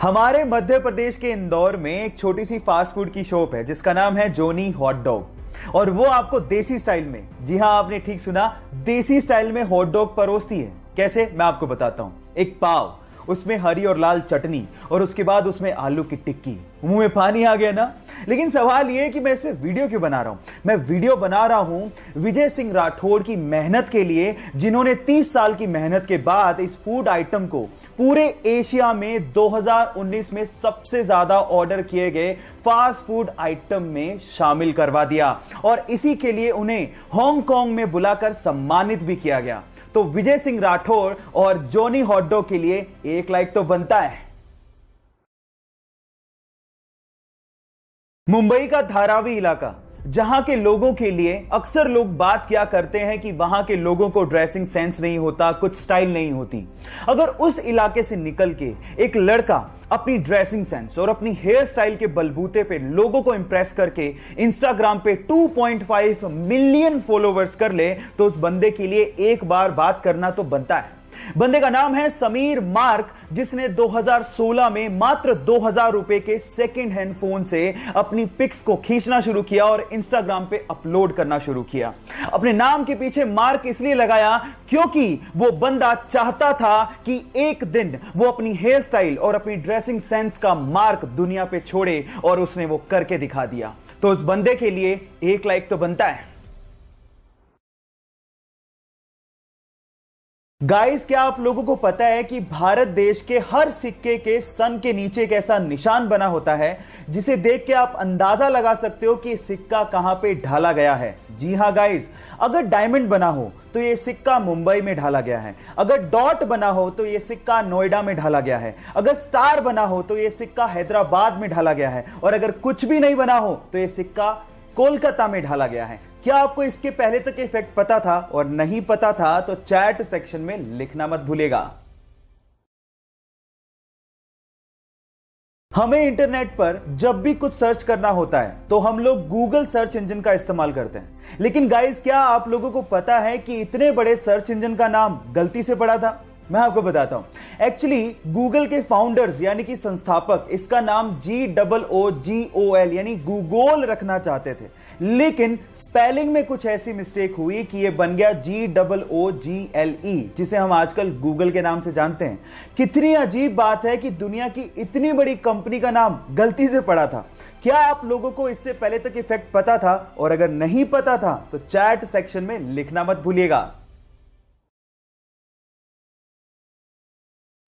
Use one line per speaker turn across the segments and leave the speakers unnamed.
हमारे मध्य प्रदेश के इंदौर में एक छोटी सी फास्ट फूड की शॉप है जिसका नाम है जोनी हॉट डॉग। और वो आपको देसी स्टाइल में, जी हां आपने ठीक सुना, देसी स्टाइल में हॉट डॉग परोसती है। कैसे, मैं आपको बताता हूं। एक पाव, उसमें हरी और लाल चटनी और उसके बाद उसमें आलू की टिक्की। मुंह में पानी आ गया ना। लेकिन सवाल यह है कि मैं इस पे वीडियो क्यों बना रहा हूं। मैं वीडियो बना रहा हूं विजय सिंह राठौड़ की मेहनत के लिए, जिन्होंने 30 साल की मेहनत के बाद इस फूड आइटम को पूरे एशिया में 2019 में सबसे ज्यादा ऑर्डर किए गए फास्ट फूड आइटम में शामिल करवा दिया। और इसी के लिए उन्हें हांगकांग में बुलाकर सम्मानित भी किया गया। तो विजय सिंह राठौड़ और जोनी हॉट डॉग के लिए एक लाइक तो बनता है। मुंबई का धारावी इलाका, जहां के लोगों के लिए अक्सर लोग बात किया करते हैं कि वहां के लोगों को ड्रेसिंग सेंस नहीं होता, कुछ स्टाइल नहीं होती। अगर उस इलाके से निकल के एक लड़का अपनी ड्रेसिंग सेंस और अपनी हेयर स्टाइल के बलबूते पे लोगों को इंप्रेस करके इंस्टाग्राम पे 2.5 मिलियन फॉलोवर्स कर ले, तो उस बंदे के लिए एक बार बात करना तो बनता है। बंदे का नाम है समीर मार्क, जिसने 2016 में मात्र 2000 रुपए के सेकंड हैंड फोन से अपनी पिक्स को खींचना शुरू किया और इंस्टाग्राम पे अपलोड करना शुरू किया। अपने नाम के पीछे मार्क इसलिए लगाया क्योंकि वो बंदा चाहता था कि एक दिन वो अपनी हेयर स्टाइल और अपनी ड्रेसिंग सेंस का मार्क दुनिया पे छोड़े, और उसने वो करके दिखा दिया। तो उस बंदे के लिए एक लाइक तो बनता है। गाइस, क्या आप लोगों को पता है कि भारत देश के हर सिक्के के सन के नीचे एक ऐसा निशान बना होता है जिसे देख के आप अंदाजा लगा सकते हो कि सिक्का कहां पे ढाला गया है। जी हां गाइस, अगर डायमंड बना हो तो यह सिक्का मुंबई में ढाला गया है। अगर डॉट बना हो तो यह सिक्का नोएडा में ढाला गया है। अगर स्टार बना हो तो यह सिक्का हैदराबाद में ढाला गया है। और अगर कुछ भी नहीं बना हो तो यह सिक्का कोलकाता में ढाला गया है। क्या आपको इसके पहले तक इफेक्ट पता था? और नहीं पता था तो चैट सेक्शन में लिखना मत भूलिएगा। हमें इंटरनेट पर जब भी कुछ सर्च करना होता है तो हम लोग गूगल सर्च इंजन का इस्तेमाल करते हैं। लेकिन गाइस, क्या आप लोगों को पता है कि इतने बड़े सर्च इंजन का नाम गलती से पड़ा था? मैं आपको बताता हूं। एक्चुअली गूगल के फाउंडर्स यानी कि संस्थापक इसका नाम GOOGOL यानी गूगोल रखना चाहते थे, लेकिन स्पेलिंग में कुछ ऐसी मिस्टेक हुई कि यह बन गया GOOGLE, जिसे हम आजकल गूगल के नाम से जानते हैं। कितनी अजीब बात है कि दुनिया की इतनी बड़ी कंपनी का नाम गलती से पड़ा था। क्या आप लोगों को इससे पहले तक इफेक्ट पता था? और अगर नहीं पता था तो चैट सेक्शन में लिखना मत भूलिएगा।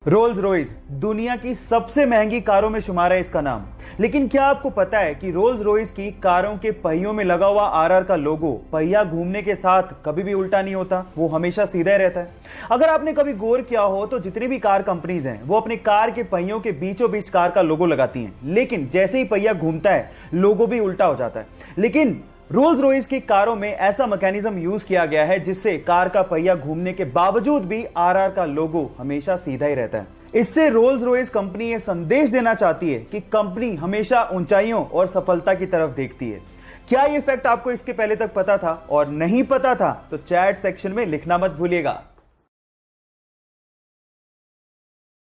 रोल्स रॉयस दुनिया की सबसे महंगी कारों में शुमार है इसका नाम। लेकिन क्या आपको पता है कि रोल्स रॉयस की कारों के पहियों में लगा हुआ RR का लोगो पहिया घूमने के साथ कभी भी उल्टा नहीं होता, वो हमेशा सीधा ही रहता है। अगर आपने कभी गौर किया हो तो जितनी भी कार कंपनीज हैं वो अपने कार के पहियों के बीचों बीच कार का लोगो लगाती हैं, लेकिन जैसे ही पहिया घूमता है लोगो भी उल्टा हो जाता है। लेकिन रोल्स रॉयस की कारों में ऐसा मैकेनिज्म यूज किया गया है जिससे कार का पहिया घूमने के बावजूद भी RR का लोगो हमेशा सीधा ही रहता है। इससे रोल्स रॉयस कंपनी यह संदेश देना चाहती है कि कंपनी हमेशा ऊंचाइयों और सफलता की तरफ देखती है। क्या यह फैक्ट आपको इसके पहले तक पता था? और नहीं पता था तो चैट सेक्शन में लिखना मत भूलिएगा।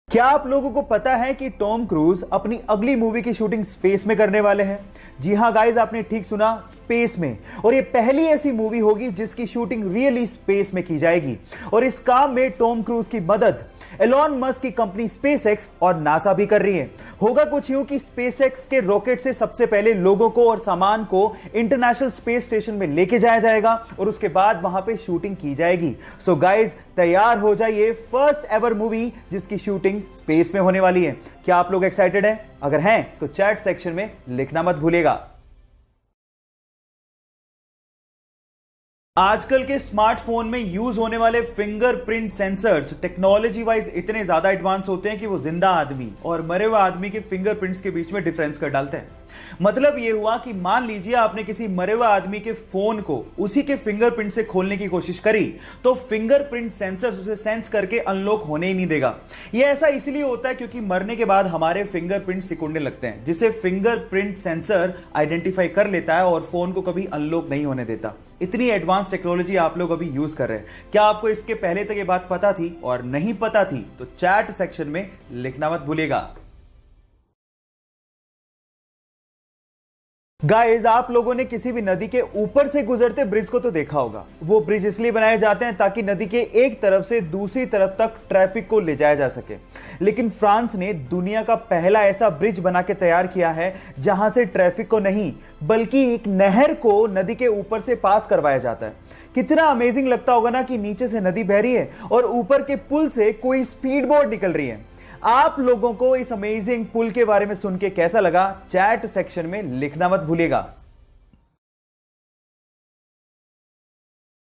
क्या आप लोगों को पता है कि टॉम क्रूज अपनी अगली मूवी की शूटिंग स्पेस में करने वाले हैं? जी हां गाइस, आपने ठीक सुना, स्पेस में। और ये पहली ऐसी मूवी होगी जिसकी शूटिंग रियली स्पेस में की जाएगी। और इस काम में टॉम क्रूज की मदद एलॉन मस्क की कंपनी स्पेसएक्स और नासा भी कर रही है। होगा कुछ यूं कि स्पेसएक्स के रॉकेट से सबसे पहले लोगों को और सामान को इंटरनेशनल स्पेस स्टेशन में लेके जाया जाएगा और उसके बाद वहां पे शूटिंग की जाएगी। सो गाइस, तैयार हो जाइए, फर्स्ट एवर मूवी जिसकी शूटिंग स्पेस में होने वाली है। क्या आप लोग एक्साइटेड हैं? अगर हैं तो चैट सेक्शन में लिखना मत भूलिएगा। आजकल के स्मार्टफोन में यूज होने वाले फिंगरप्रिंट सेंसर्स टेक्नोलॉजी वाइज इतने ज्यादा एडवांस होते हैं कि वो जिंदा आदमी और मरे हुए आदमी के फिंगरप्रिंट्स के बीच में डिफरेंस कर डालते हैं। मतलब ये हुआ कि मान लीजिए आपने किसी मरे हुए आदमी के फोन को उसी के फिंगरप्रिंट से खोलने की कोशिश करी तो फिंगरप्रिंट सेंसर्स उसे सेंस करके अनलॉक होने ही नहीं देगा। यह ऐसा इसलिए होता है क्योंकि मरने के बाद हमारे फिंगरप्रिंट सिकुड़ने लगते हैं, जिसे फिंगरप्रिंट सेंसर आइडेंटिफाई कर लेता है और फोन को कभी अनलॉक नहीं होने देता। इतनी एडवांस टेक्नोलॉजी आप लोग अभी यूज कर रहे हैं। क्या आपको इसके पहले तक ये बात पता थी? और नहीं पता थी तो चैट सेक्शन में लिखना मत भूलिएगा। गाइस, आप लोगों ने किसी भी नदी के ऊपर से गुजरते ब्रिज को तो देखा होगा। वो ब्रिज इसलिए बनाए जाते हैं ताकि नदी के एक तरफ से दूसरी तरफ तक ट्रैफिक को ले जाया जा सके। लेकिन फ्रांस ने दुनिया का पहला ऐसा ब्रिज बना के तैयार किया है जहां से ट्रैफिक को नहीं बल्कि एक नहर को नदी के ऊपर से पास करवाया जाता है। कितना अमेजिंग लगता होगा ना कि नीचे से नदी बह रही है और ऊपर के पुल से कोई स्पीड बोट निकल रही है। आप लोगों को इस अमेजिंग पुल के बारे में सुन के कैसा लगा, चैट सेक्शन में लिखना मत भूलिएगा।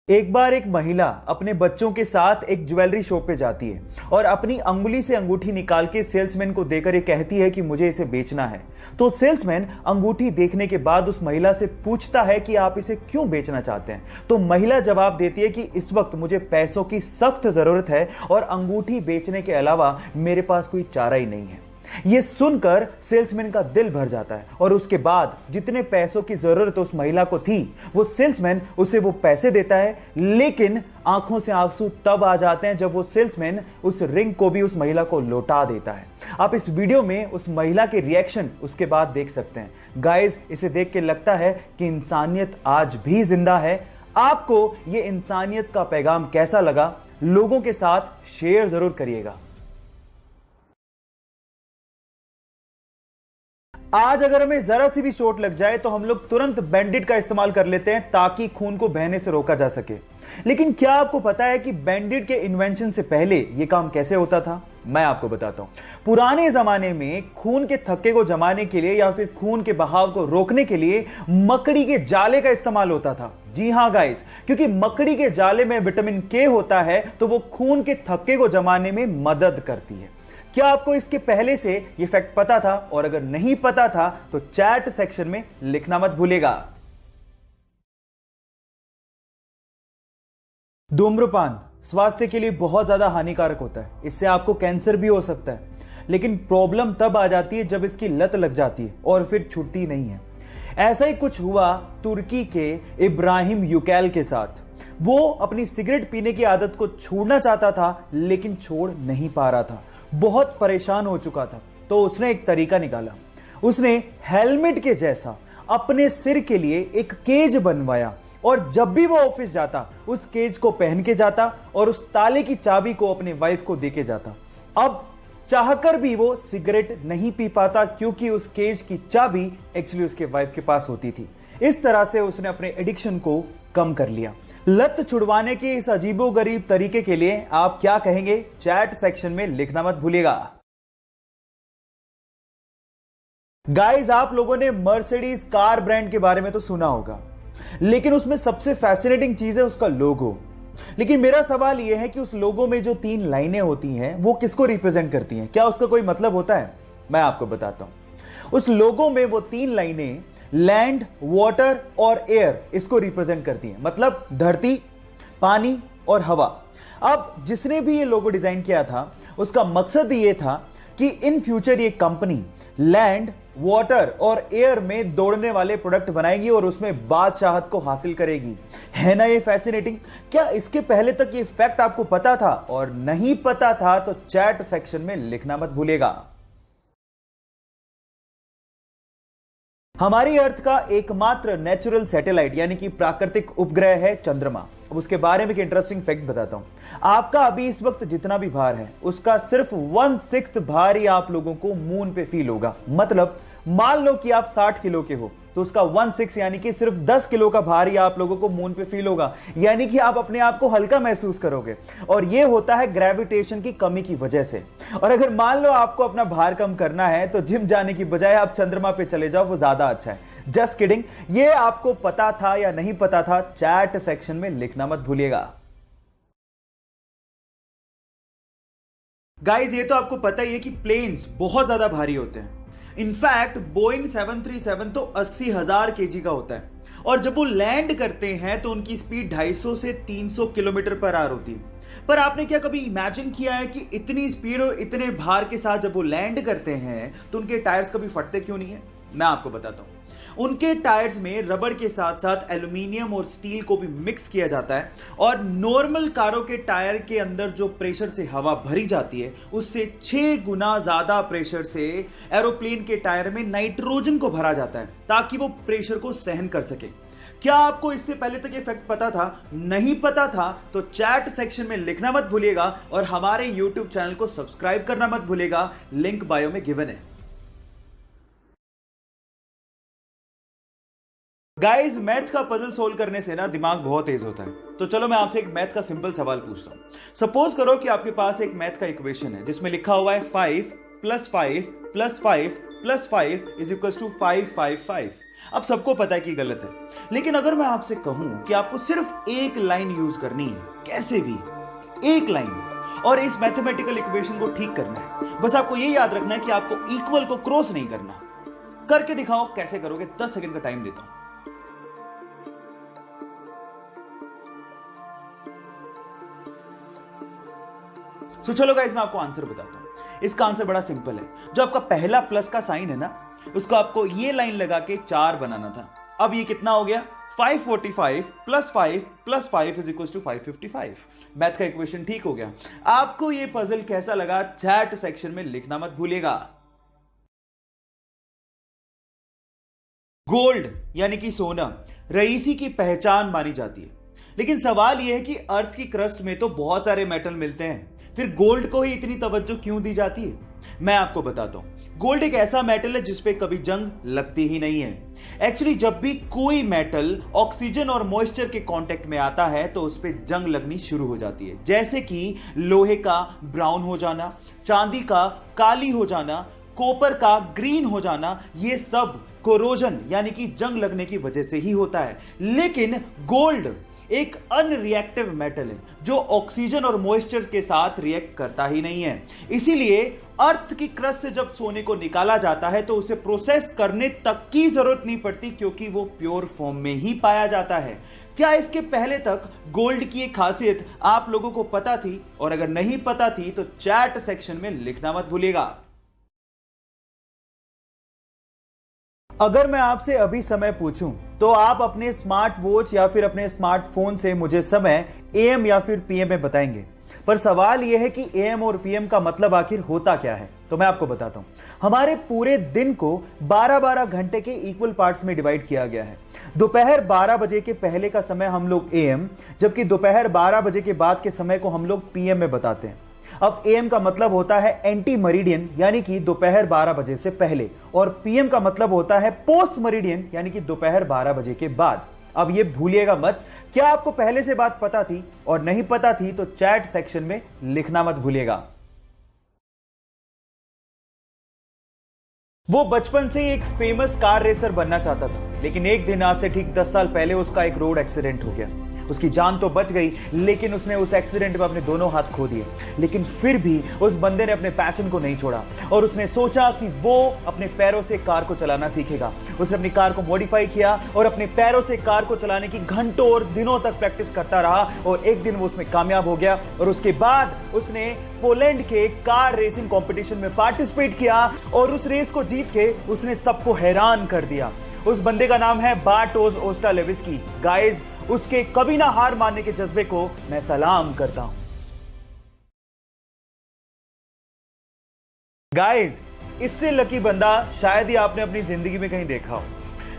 एक बार एक महिला अपने बच्चों के साथ एक ज्वेलरी शॉप पे जाती है और अपनी अंगुली से अंगूठी निकाल के सेल्समैन को देकर ये कहती है कि मुझे इसे बेचना है। तो सेल्समैन अंगूठी देखने के बाद उस महिला से पूछता है कि आप इसे क्यों बेचना चाहते हैं। तो महिला जवाब देती है कि इस वक्त मुझे पैसों की सख्त जरूरत है और अंगूठी बेचने के अलावा मेरे पास कोई चारा ही नहीं है। यह सुनकर सेल्समैन का दिल भर जाता है और उसके बाद जितने पैसों की जरूरत उस महिला को थी वो सेल्समैन उसे वो पैसे देता है। लेकिन आंखों से आंसू तब आ जाते हैं जब वो सेल्समैन उस रिंग को भी उस महिला को लौटा देता है। आप इस वीडियो में उस महिला के रिएक्शन उसके बाद देख सकते हैं। गाइस, इसे देख के लगता है कि इंसानियत आज भी जिंदा है। आपको ये इंसानियत का पैगाम कैसा लगा, लोगों के साथ शेयर जरूर करिएगा। आज अगर हमें जरा सी भी चोट लग जाए तो हम लोग तुरंत बैंडेड का इस्तेमाल कर लेते हैं ताकि खून को बहने से रोका जा सके। लेकिन क्या आपको पता है कि बैंडेड के इन्वेंशन से पहले यह काम कैसे होता था? मैं आपको बताता हूं। पुराने जमाने में खून के थक्के को जमाने के लिए या फिर खून के बहाव को रोकने के लिए मकड़ी के जाले का इस्तेमाल होता था। जी हां गाइस, क्योंकि मकड़ी के जाले में विटामिन के होता है तो वो खून के थक्के को जमाने में मदद करती है। क्या आपको इसके पहले से ये फैक्ट पता था? और अगर नहीं पता था तो चैट सेक्शन में लिखना मत भूलिएगा। धूम्रपान स्वास्थ्य के लिए बहुत ज्यादा हानिकारक होता है। इससे आपको कैंसर भी हो सकता है। लेकिन प्रॉब्लम तब आ जाती है जब इसकी लत लग जाती है और फिर छूटती नहीं है। ऐसा ही कुछ हुआ तुर्की के इब्राहिम यूकैल के साथ। वो अपनी सिगरेट पीने की आदत को छोड़ना चाहता था लेकिन छोड़ नहीं पा रहा था। बहुत परेशान हो चुका था। तो उसने एक तरीका निकाला। उसने हेलमेट के जैसा अपने सिर के लिए एक केज बनवाया और जब भी वो ऑफिस जाता उस केज को पहन के जाता और उस ताले की चाबी को अपने वाइफ को देके जाता। अब चाहकर भी वो सिगरेट नहीं पी पाता क्योंकि उस केज की चाबी एक्चुअली उसके वाइफ के पास होती थी। इस तरह से उसने अपने एडिक्शन को कम कर लिया। लत छुड़वाने के इस अजीबोगरीब तरीके के लिए आप क्या कहेंगे? चैट सेक्शन में लिखना मत भूलिएगा। गाइस, आप लोगों ने मर्सिडीज कार ब्रांड के बारे में तो सुना होगा, लेकिन उसमें सबसे फैसिनेटिंग चीज है उसका लोगो। लेकिन मेरा सवाल यह है कि उस लोगो में जो 3 लाइनें होती हैं वो किसको रिप्रेजेंट करती हैं? क्या उसका कोई मतलब होता है? मैं आपको बताता हूं। उस लोगो में वो 3 लाइनें लैंड, वाटर और एयर इसको रिप्रेजेंट करती हैं। मतलब धरती, पानी और हवा। अब जिसने भी ये लोगो डिजाइन किया था उसका मकसद ये था कि इन फ्यूचर ये कंपनी लैंड, वाटर और एयर में दौड़ने वाले प्रोडक्ट बनाएगी और उसमें बादशाहत को हासिल करेगी। है ना ये फैसिनेटिंग? क्या इसके पहले तक ये फैक्ट आपको पता था? और नहीं पता था तो चैट सेक्शन में लिखना मत भूलिएगा। हमारी अर्थ का एकमात्र नेचुरल सैटेलाइट यानी कि प्राकृतिक उपग्रह है चंद्रमा। अब उसके बारे में एक इंटरेस्टिंग फैक्ट बताता हूं। आपका अभी इस वक्त जितना भी भार है उसका सिर्फ 1/6 भार ही आप लोगों को मून पे फील होगा। मतलब मान लो कि आप 60 किलो के हो तो उसका 1/6 यानी कि सिर्फ 10 किलो का भार ही आप लोगों को मून पे फील होगा। यानी कि आप अपने आप को हल्का महसूस करोगे और यह होता है ग्रेविटेशन की कमी की वजह से। और अगर मान लो आपको अपना भार कम करना है तो जिम जाने की बजाय आप चंद्रमा पे चले जाओ, वो ज्यादा अच्छा है। Just kidding. ये आपको पता था या नहीं पता था? चैट सेक्शन में लिखना मत भूलिएगा। गाइस, ये तो आपको पता ही है कि प्लेन्स बहुत ज्यादा भारी होते हैं। इनफैक्ट बोइंग 737 तो 80,000 केजी का होता है और जब वो लैंड करते हैं तो उनकी स्पीड 250 से 300 किलोमीटर पर आवर होती है। पर आपने क्या कभी इमेजिन किया है कि इतनी स्पीड और इतने भार के साथ जब वो लैंड करते हैं तो उनके टायर्स कभी फटते क्यों नहीं है? मैं आपको बताता हूं। उनके टायर्स में रबड़ के साथ साथ एल्यूमिनियम और स्टील को भी मिक्स किया जाता है और नॉर्मल कारों के टायर के अंदर जो प्रेशर से हवा भरी जाती है उससे 6 गुना ज्यादा प्रेशर से एरोप्लेन के टायर में नाइट्रोजन को भरा जाता है ताकि वो प्रेशर को सहन कर सके। क्या आपको इससे पहले तक ये फैक्ट पता था? नहीं पता था तो चैट सेक्शन में लिखना मत भूलिएगा और हमारे YouTube चैनल को सब्सक्राइब करना मत भूलिएगा, लिंक बायो में गिवन है। गाइस, मैथ का पजल सोल्व करने से ना दिमाग बहुत तेज होता है। तो चलो मैं आपसे एक मैथ का सिंपल सवाल पूछता हूं। सपोज करो कि आपके पास एक मैथ का इक्वेशन है जिसमें लिखा हुआ है 5 + 5 + 5 + 5 = 555। अब सबको पता है कि गलत है, लेकिन अगर मैं आपसे कहूं कि आपको सिर्फ एक लाइन यूज करनी है, कैसे भी एक लाइन, और इस मैथमेटिकल इक्वेशन को ठीक करना है, बस आपको यह याद रखना है कि आपको इक्वल को क्रॉस नहीं करना। करके दिखाओ, कैसे करोगे? 10 सेकंड का टाइम देता हूं। तो चलो गाइस, मैं आपको आंसर बताता हूं। इसका आंसर बड़ा सिंपल है। जो आपका पहला प्लस का साइन है ना, उसको आपको ये लाइन लगा के 4 बनाना था। अब ये कितना हो गया? 545 + 5 + 5 = 555। मैथ का इक्वेशन ठीक हो गया। आपको ये पजल कैसा लगा चैट सेक्शन में लिखना मत भूलिएगा। गोल्ड यानी कि सोना रईसी की पहचान मानी जाती है, लेकिन सवाल यह है कि अर्थ की क्रस्ट में तो बहुत सारे मेटल मिलते हैं, फिर गोल्ड को ही इतनी तवज्जो क्यों दी जाती है? मैं आपको बताता हूं। गोल्ड एक ऐसा मेटल है जिसपे कभी जंग लगती ही नहीं है। एक्चुअली जब भी कोई मेटल ऑक्सीजन और मॉइस्चर के कांटेक्ट में आता है तो उस पे जंग लगनी शुरू हो जाती है, जैसे कि लोहे का ब्राउन हो जाना, चांदी का काली हो जाना, कॉपर का ग्रीन हो जाना। ये सब कोरोजन यानी कि जंग लगने की वजह से ही होता है। लेकिन गोल्ड एक अनरिएक्टिव मेटल है जो ऑक्सीजन और मॉइस्चर के साथ रिएक्ट करता ही नहीं है। इसीलिए अर्थ की क्रस्ट से जब सोने को निकाला जाता है तो उसे प्रोसेस करने तक की जरूरत नहीं पड़ती, क्योंकि वो प्योर फॉर्म में ही पाया जाता है। क्या इसके पहले तक गोल्ड की एक खासियत आप लोगों को पता थी? और अगर नहीं पता थी तो चैट सेक्शन में लिखना मत भूलिएगा। अगर मैं आपसे अभी समय पूछूं तो आप अपने स्मार्ट वॉच या फिर अपने स्मार्टफोन से मुझे समय एएम या फिर पीएम में बताएंगे, पर सवाल यह है कि एएम और पीएम का मतलब आखिर होता क्या है? तो मैं आपको बताता हूं। हमारे पूरे दिन को 12-12 घंटे के इक्वल पार्ट्स में डिवाइड किया गया है। दोपहर 12 बजे के पहले का समय हम लोग एएम, जबकि दोपहर 12 बजे के बाद के समय को हम लोग पीएम में बताते हैं। अब एएम का मतलब होता है एंटी मरीडियन यानी कि दोपहर 12 बजे से पहले, और पीएम का मतलब होता है पोस्ट मरीडियन यानी कि दोपहर 12 बजे के बाद। अब ये भूलिएगा मत। क्या आपको पहले से बात पता थी? और नहीं पता थी तो चैट सेक्शन में लिखना मत भूलिएगा। वो बचपन से ही एक फेमस कार रेसर बनना चाहता था, लेकिन एक दिन आज से ठीक 10 साल पहले उसका एक रोड एक्सीडेंट हो गया। उसकी जान तो बच गई, लेकिन उसने उस एक्सीडेंट में अपने दोनों हाथ खो दिए। लेकिन फिर भी उस बंदे ने अपने पैशन को नहीं छोड़ा और उसने सोचा कि वो अपने पैरों से कार को चलाना सीखेगा। उसने अपनी कार को मॉडिफाई किया और अपने पैरों से कार को चलाने की घंटों और दिनों तक प्रैक्टिस करता रहा और एक दिन वो उसमें कामयाब हो गया। और उसके बाद उसने पोलैंड के कार रेसिंग कंपटीशन में पार्टिसिपेट किया और उस रेस को जीत के उसने सबको हैरान कर दिया। उस बंदे का नाम है बार्टोज ओस्टालेविस्की। गाइस, उसके कभी ना हार मानने के जज्बे को मैं सलाम करता हूं। गाइस, इससे लकी बंदा शायद ही आपने अपनी जिंदगी में कहीं देखा हो।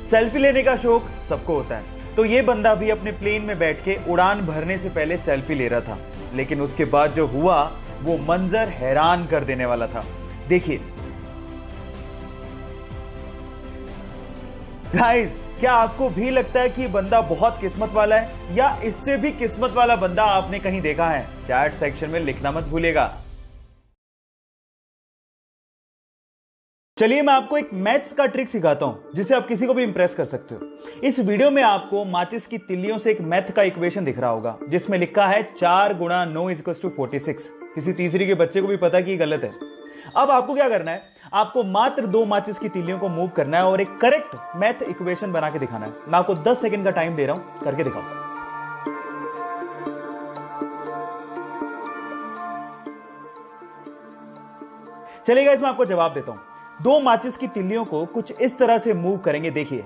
सेल्फी लेने का शौक सबको होता है, तो यह बंदा भी अपने प्लेन में बैठ के उड़ान भरने से पहले सेल्फी ले रहा था। लेकिन उसके बाद जो हुआ वो मंजर हैरान कर देने वाला था। देखिए गाइस, क्या आपको भी लगता है कि ये बंदा बहुत किस्मत वाला है, या इससे भी किस्मत वाला बंदा आपने कहीं देखा है? चैट सेक्शन में लिखना मत भूलिएगा। चलिए मैं आपको एक मैथ्स का ट्रिक सिखाता हूं जिससे आप किसी को भी इंप्रेस कर सकते हो। इस वीडियो में आपको माचिस की तिल्लियों से एक मैथ का इक्वेशन दिख रहा होगा जिसमें लिखा है 4 × 9 = 46। किसी तीसरी के बच्चे को भी पता कि ये गलत है। अब आपको क्या करना है? आपको मात्र 2 माचिस की तिल्लियों को मूव करना है और एक करेक्ट मैथ इक्वेशन बना के दिखाना है। मैं आपको 10 सेकंड का टाइम दे रहा हूं, करके दिखाओ। चलिए गाइस, मैं आपको जवाब देता हूं। 2 माचिस की तिल्लियों को कुछ इस तरह से मूव करेंगे। देखिए,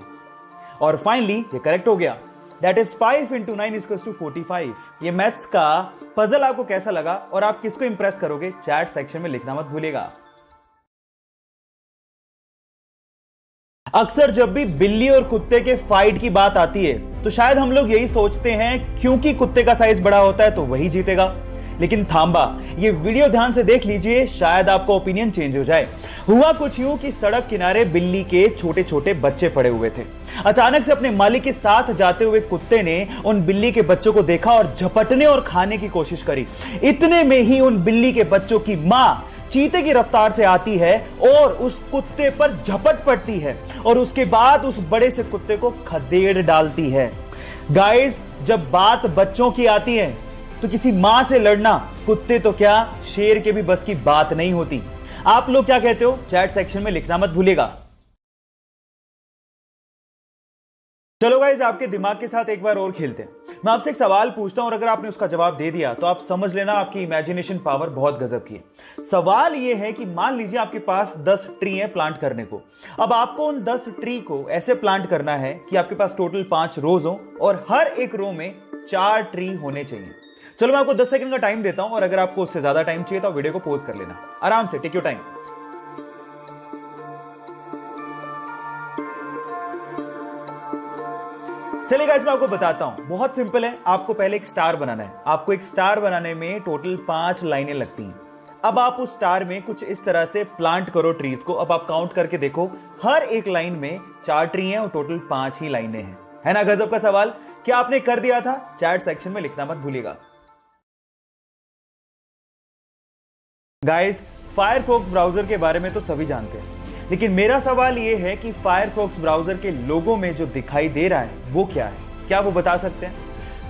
और फाइनली ये करेक्ट हो गया। That is 5 into 9 equals to 45। ये मैथ्स का पजल आपको कैसा लगा और आप किसको इंप्रेस करोगे, चैट सेक्शन में लिखना मत भूलिएगा। अक्सर जब भी बिल्ली और कुत्ते के फाइट की बात आती है तो शायद हम लोग यही सोचते हैं क्योंकि कुत्ते का साइज बड़ा होता है तो वही जीतेगा। लेकिन थांबा, ये वीडियो ध्यान से देख लीजिए, शायद आपका ओपिनियन चेंज हो जाए। हुआ कुछ यूं कि सड़क किनारे बिल्ली के छोटे छोटे बच्चे पड़े हुए थे। अचानक से अपने मालिक के साथ जाते हुए कुत्ते ने उन बिल्ली के बच्चों को देखा और झपटने और खाने की कोशिश करी। इतने में ही उन बिल्ली के बच्चों की मां चीते की रफ्तार से आती है और उस कुत्ते पर झपट पड़ती है और उसके बाद उस बड़े से कुत्ते को खदेड़ डालती है। गाइस, जब बात बच्चों की आती है तो किसी मां से लड़ना कुत्ते तो क्या शेर के भी बस की बात नहीं होती। आप लोग क्या कहते हो, चैट सेक्शन में लिखना मत भूलिएगा। चलो गाइस, आपके दिमाग के साथ एक बार और खेलते हैं। मैं आपसे एक सवाल पूछता हूं और अगर आपने उसका जवाब दे दिया तो आप समझ लेना आपकी इमेजिनेशन पावर बहुत गजब की है। सवाल यह है कि मान लीजिए आपके पास 10 ट्री है प्लांट करने को। अब आपको उन 10 ट्री को ऐसे प्लांट करना है कि आपके पास टोटल 5 रोज हो और हर एक रो में 4 ट्री होने चाहिए। चलो मैं आपको 10 सेकंड का टाइम देता हूं और अगर आपको उससे ज्यादा टाइम चाहिए तो वीडियो को पॉज कर लेना। आराम से, टेक योर टाइम। चलिए गाइस, मैं आपको बताता हूं, बहुत सिंपल है। आपको पहले एक स्टार बनाना है। आपको एक स्टार बनाने में टोटल 5 लाइनें लगती हैं। अब आप उस स्टार में कुछ इस तरह से प्लांट करो ट्रीज को। अब आप काउंट करके देखो, हर एक लाइन में 4 ट्री हैं और टोटल 5 ही लाइनें हैं। है ना गजब का सवाल? क्या आपने कर दिया था? चैट सेक्शन में लिखना मत भूलिएगा। गाइस, फायरफॉक्स ब्राउजर के बारे में तो सभी जानते हैं, लेकिन मेरा सवाल यह है कि फायरफॉक्स ब्राउजर के लोगो में जो दिखाई दे रहा है वो क्या है? क्या वो बता सकते हैं?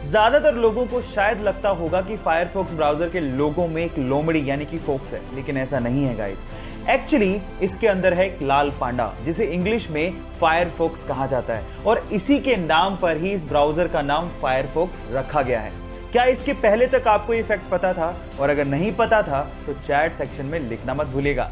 ज्यादातर लोगों को शायद लगता होगा कि फायरफॉक्स ब्राउजर के लोगो में एक लोमड़ी यानी कि फॉक्स है, लेकिन ऐसा नहीं है गाइस। एक्चुअली इसके अंदर है एक लाल पांडा, जिसे इंग्लिश में फायरफॉक्स कहा जाता है और इसी के नाम पर ही इस ब्राउजर का नाम फायरफॉक्स रखा गया है। क्या इसके पहले तक आपको ये फैक्ट पता था? और अगर नहीं पता था तो चैट सेक्शन में लिखना मत भूलिएगा।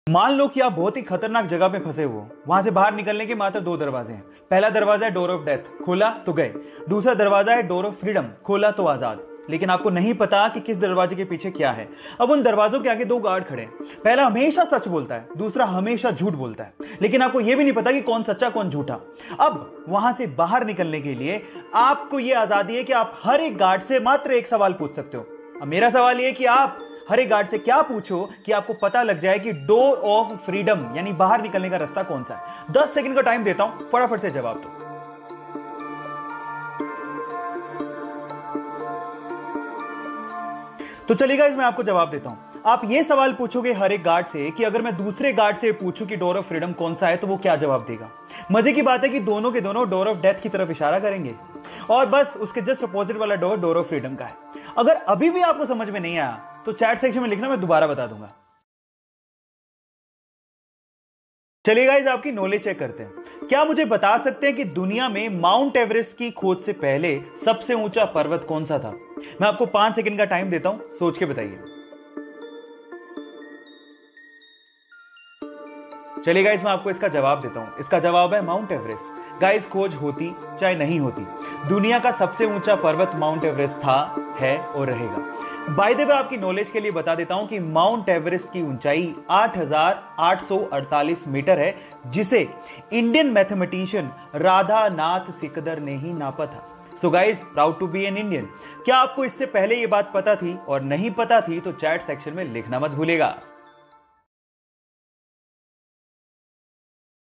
मान लो कि आप बहुत ही खतरनाक जगह पे फंसे हुए हो। वहां से बाहर निकलने के मात्र 2 दरवाजे हैं। पहला दरवाजा है डोर ऑफ डेथ, खोला तो गए। दूसरा दरवाजा है डोर ऑफ फ्रीडम, खोला तो आजाद। लेकिन आपको नहीं पता कि किस दरवाजे के पीछे क्या है। अब उन दरवाजों के आगे 2 गार्ड खड़े हैं। पहला हमेशा सच बोलता है, दूसरा हमेशा झूठ बोलता है, लेकिन आपको यह भी नहीं पता कि कौन सच्चा कौन झूठा। अब वहां से बाहर निकलने के लिए आपको यह आजादी है कि आप हर एक गार्ड से मात्र एक सवाल पूछ सकते हो। अब मेरा सवाल यह कि आप हर एक गार्ड से क्या पूछो कि आपको पता लग जाए कि डोर ऑफ फ्रीडम यानी बाहर निकलने का रास्ता कौन सा है। 10 सेकंड का टाइम देता हूं, फटाफट से जवाब दो। तो चलिए गाइस, मैं आपको जवाब देता हूं। आप ये सवाल पूछोगे हर एक गार्ड से कि अगर मैं दूसरे गार्ड से पूछूं कि डोर ऑफ फ्रीडम कौन सा है तो वो क्या जवाब देगा। मजे की बात है कि दोनों के दोनों डोर ऑफ डेथ की तरफ इशारा करेंगे और बस उसके जस्ट अपोजिट वाला डोर डोर ऑफ फ्रीडम का है। अगर अभी भी आपको समझ में नहीं आया तो चैट सेक्शन में लिखना, मैं दोबारा बता दूंगा। चलिए गाइस, आपकी नॉलेज चेक करते हैं। क्या मुझे बता सकते हैं कि दुनिया में माउंट एवरेस्ट की खोज से पहले सबसे ऊंचा पर्वत कौन सा था? मैं आपको 5 सेकंड का टाइम देता हूं, सोच के बताइए। चलिए गाइस, मैं आपको इसका जवाब देता हूं। इसका जवाब है माउंट एवरेस्ट। गाइस, खोज होती चाहे नहीं होती, दुनिया का सबसे ऊंचा पर्वत माउंट एवरेस्ट था, है और रहेगा। बाय द वे, आपकी नॉलेज के लिए बता देता हूं कि माउंट एवरेस्ट की ऊंचाई 8,848 मीटर है, जिसे इंडियन मैथमेटिशियन राधा नाथ सिकदर ने ही नापा था। So guys, proud to be an Indian. क्या आपको इससे पहले ये बात पता थी? और नहीं पता थी तो चैट सेक्शन में लिखना मत भूलिएगा।